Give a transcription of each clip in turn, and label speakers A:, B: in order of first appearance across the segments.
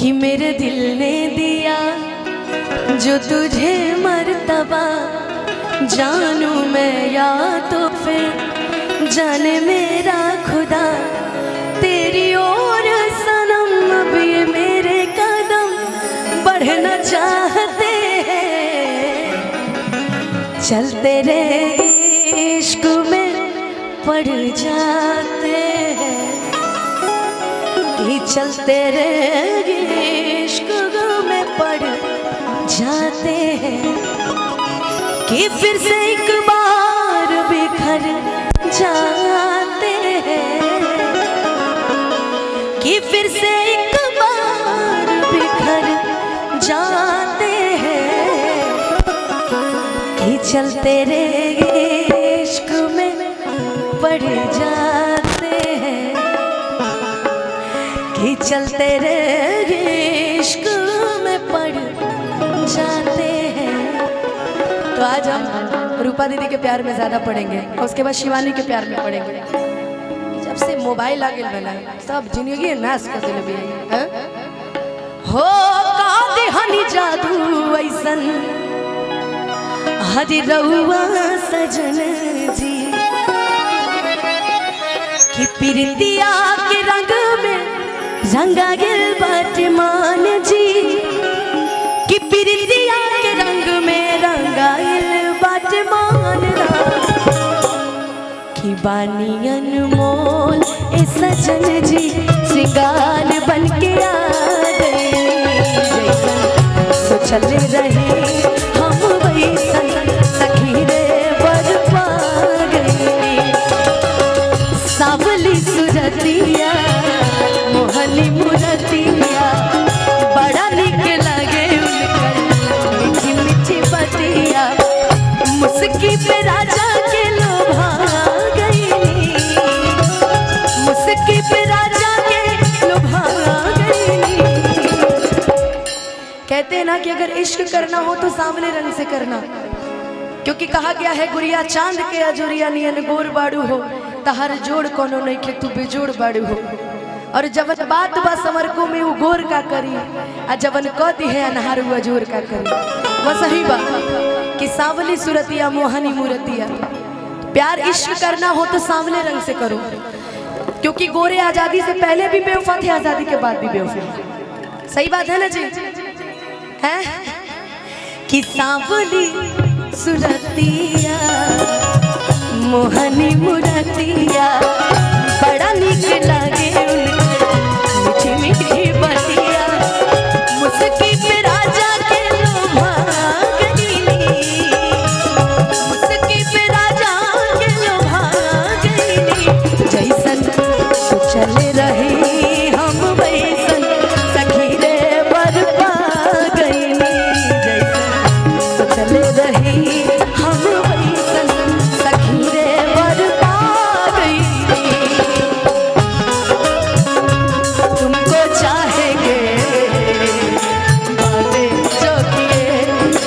A: कि मेरे दिल ने दिया जो तुझे मर्तबा, जानू मैं या तो फिर जाने मेरा खुदा। तेरी ओर सनम अब ये मेरे कदम बढ़ना चाहते हैं, चलते रहे इश्क में पड़ जाते हैं, कि चलते रहे इश्क में पड़ जाते हैं, कि फिर से एक बार बिखर जाते हैं, कि फिर से एक बार बिखर जाते हैं, कि चलते रहे इश्क में पड़ जाते हैं, कि चलते रहे इश्क में पड़ जाते हैं। तो आज हम रूपा दीदी के प्यार में ज्यादा पढ़ेंगे और उसके बाद शिवानी के प्यार में पढ़ेंगे। जब से मोबाइल आ गया बना सब जिंदगी नाश कर दिल भी हो कादे हनी जादू ऐसन हरी रउआ सजन जी, कि प्रीतिया के रंग में रंगा गिल बाटमान जी, कि प्रीतिया के रंग में रंगा गिल बाटमान, कि बानी अनमोल ए सजन जी श्रृंगार बन के आ गए, जैसन चल रहे हम वैसन सखी रे बरपा गई। सावली सुरतिया मोहनी मुरतिया बड़ा निक लगे उनकर मीठी मीठी बतिया, मुस्की पे राजा के लोभा गई, मुस्की पे राजा के लोभा गई। कहते हैं ना कि अगर इश्क करना हो तो सांवले रंग से करना, क्योंकि कहा गया है गुड़िया चांद के अजोरिया नियन गोर बाड़ू हो, तहर जोड़ कोनो नहीं के तू बेजोड़ बाड़ू हो। और जबन बात बा समरको में वो गोर का करी, आ जबन कदी है अनहार वो जोर का करी। वो सही बात कि सांवली सूरतिया मोहनी मूरतिया, प्यार इश्क करना हो तो सांवले रंग से करो, क्योंकि गोरे आजादी से पहले भी बेवफा थे, आजादी के बाद भी बेवफा। सही बात है ना जी, है कि सांवली सूरतिया मोहनी मूरतिया बड़ा निक लगे मीठी मीठी बतिया, मुस्की पे राजा के लोभा गईली, मुस्की पे राजा के लोभा गईली, जैसन चल रही हम वैसन सखी रे बरपा गईली, जैसन चल रही हम वैसन सखी रे बरपा गईली। तुमको चाहेंगे बातें जो किए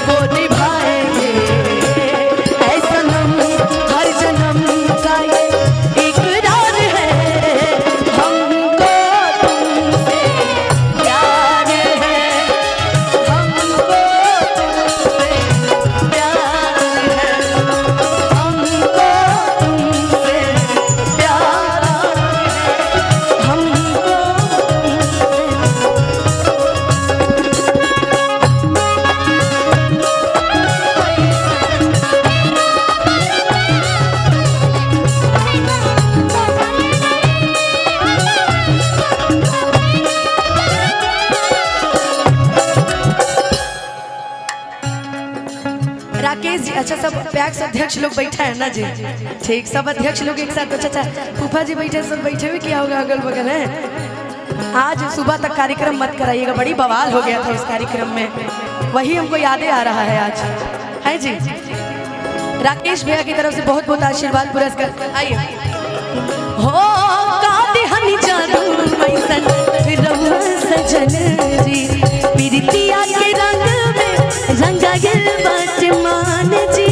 A: वो निभाएंगे, ऐसा हम हर जन्म का ये इकरार है, हमको तुमसे प्यार है, हमको तुमसे प्यार है, हमको तुमसे प्यार है, हमको राकेश जी, अच्छा सब पैक्स अध्यक्ष लोग बैठा है ना जी, ठीक, सब अध्यक्ष लोग एक साथ। अच्छा फूफा जी बैठे, सब बैठे हुए क्या होगा अगल बगल है। आज सुबह तक कार्यक्रम मत कराइएगा, बड़ी बवाल हो गया था उस कार्यक्रम में, वही हमको यादें आ रहा है आज, है जी। राकेश भैया की तरफ से बहुत बहुत आशीर्वाद पुरस्कार। आइए हो कादे हनी जादू मैसन रउआ सजन जी, प्रीतिया के रंग में रंगा गिल बाटमान जी,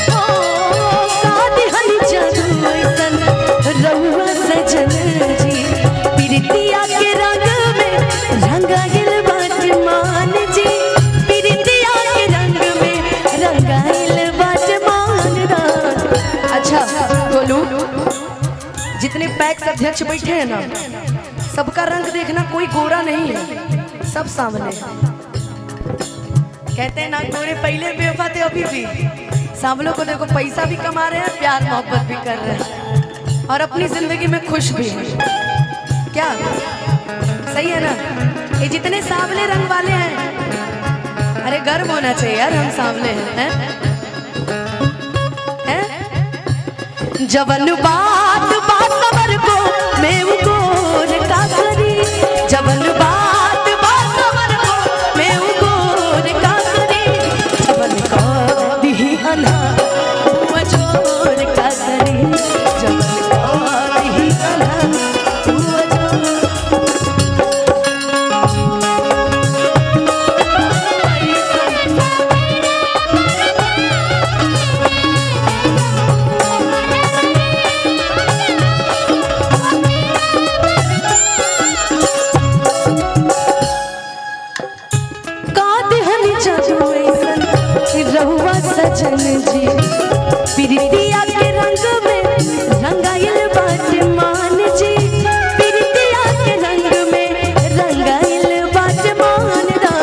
A: हो कादे हनी जादू मैसन रउआ सजन जितने पैक्स अध्यक्ष बैठे हैं ना, सबका रंग देखना, कोई गोरा नहीं है, सब सामने है। कहते हैं ना गोरे पहले बेवफा थे, अभी भी सांवलों को देखो, पैसा भी कमा रहे हैं, प्यार मोहब्बत भी कर रहे हैं और अपनी जिंदगी में खुश भी हैं। क्या सही है ना? ये जितने सांवले रंग वाले हैं, अरे गर्व होना चाहिए यार, हम सांवले हैं, हैं? जवन बात बासवर को मैं गोर का करी, जवन बात बासवर को मैं गोर का करी, जवन का दी अना जोर का करी, जवन का दी अना सजन जी प्रीतिया के रंग में रंगाइल बाट मान जी, प्रीतिया के रंग में रंगाइल बाट मान दा,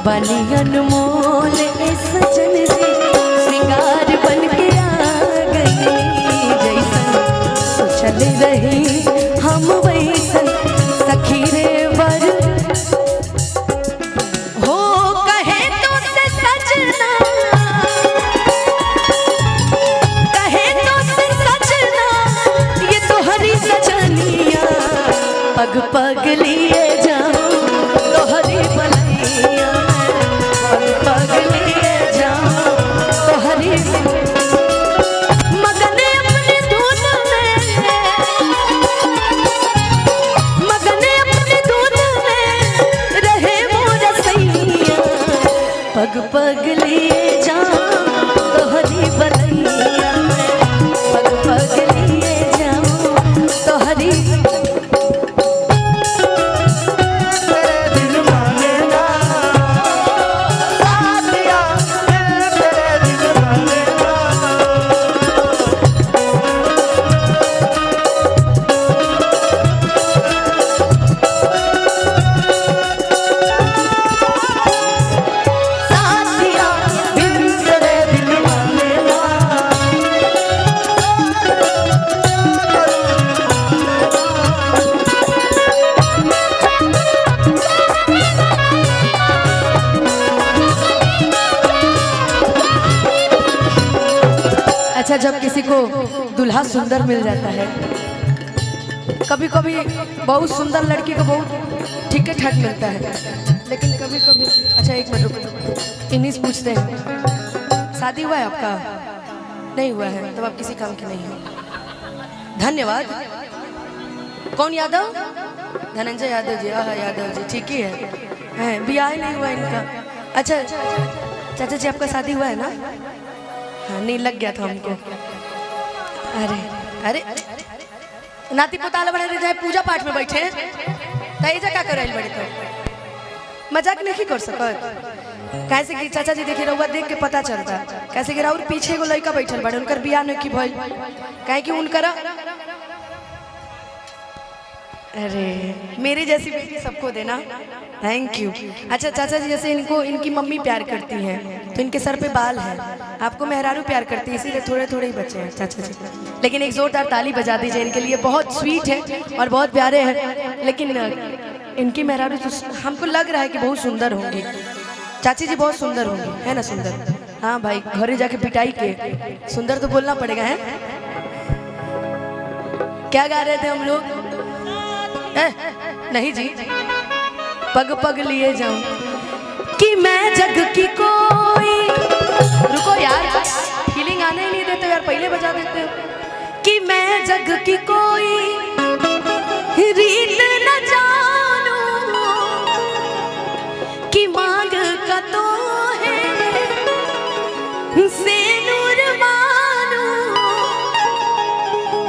A: बलियन मोल सजन जी श्रृंगार बन के आ गई, जैसन सोचल रही हम वैसन सखी रे वर हो, कहे तो से सजना, कहे तो से सजना, ये तो हरी सजनिया, पग पग लिए जाओ तो हरी बलैया, पग पग लिए जाओ तो हरी मगने अपने धुन में, मगने अपने धुन में रहे मोर सैया, पग पग लिए जाओ तो हरी बलैया, पग पग लिए जाओ तो हरी अच्छा, जब किसी को दूल्हा सुंदर मिल जाता है, कभी कभी बहुत सुंदर लड़की को बहुत ठीक ठाक मिलता है, लेकिन कभी कभी अच्छा एक मिनट रुको, इन्हीं से पूछते हैं, शादी हुआ है आपका? नहीं हुआ है, तब आप किसी काम के नहीं हो। धन्यवाद। कौन यादव? धनंजय यादव जी। हाँ यादव जी, ठीक ही है, ब्याह नहीं हुआ इनका। अच्छा चाचा जी, आपका शादी हुआ है ना? हाँ, नहीं लग गया था हमको। अरे अरे नाती पोताला बड़े रहे पूजा पाठ में बैठे तो क्या कर बड़े, तो मजाक नहीं कर सकत। कैसे कि चाचा जी देखिए रउआ देख के पता चलता, कैसे कि राउर पीछे एगो लड़का बैठल बड़े, उनकर बियाह नहीं की भइल, काहे कि उनकर अरे मेरी जैसी बेटी सबको देना, थैंक यू। अच्छा चाचा जी, जैसे इनको इनकी मम्मी प्यार करती है तो इनके सर पे बाल है, आपको मेहरारू प्यार करती है, इसीलिए थोड़े थोड़े ही बचे हैं चाचा जी। लेकिन एक जोरदार ताली बजा दीजिए इनके लिए, बहुत स्वीट है और बहुत प्यारे हैं। लेकिन इनकी मेहरारू तो हमको लग रहा है कि बहुत सुंदर होंगी। चाची जी बहुत सुंदर होंगी, है ना? सुंदर, हाँ भाई, घरे जाके पिटाई के सुंदर तो बोलना पड़ेगा। है क्या गा रहे थे हम लोग? नहीं जी, पग पग लिए जाऊं कि मैं जग की कोई, रुको यार, फीलिंग आने ही नहीं देते यार, पहले बजा देते हो। कि मैं जग की कोई रीत न जानू, कि मांग का तो है से नूर मानू,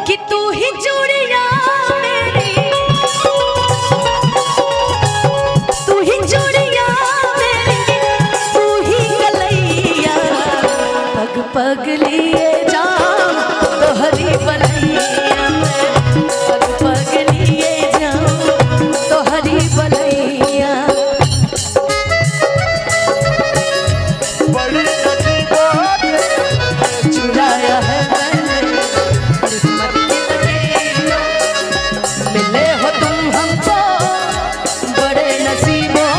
A: कि तू ही चूड़िया पगलिए जाऊं तोहरी बलैया में, पग पगलिए जाऊं तोहरी बलैया।
B: बड़ी नसीबों से
A: चुराया है मैंने किस्मत की लकीरों, मिले हो तुम हमको बड़े नसीबों।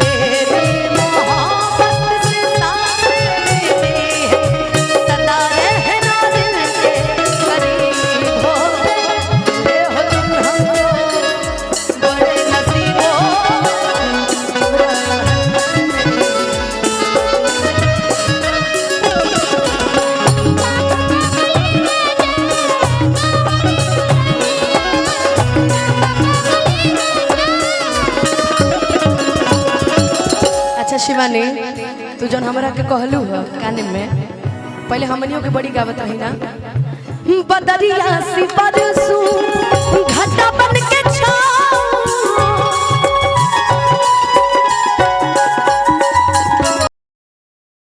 A: तेरी मोहब्बत से सांसें मिली है, सदा रहना दिल के करीब हो, मिले हो तुम हमको बड़े नसीबों। अच्छा शिवानी, तू जौन हमरा के कहलू ह काने में, पहले हमनियों के बड़ी गावत रही ना, बदरिया सी बरस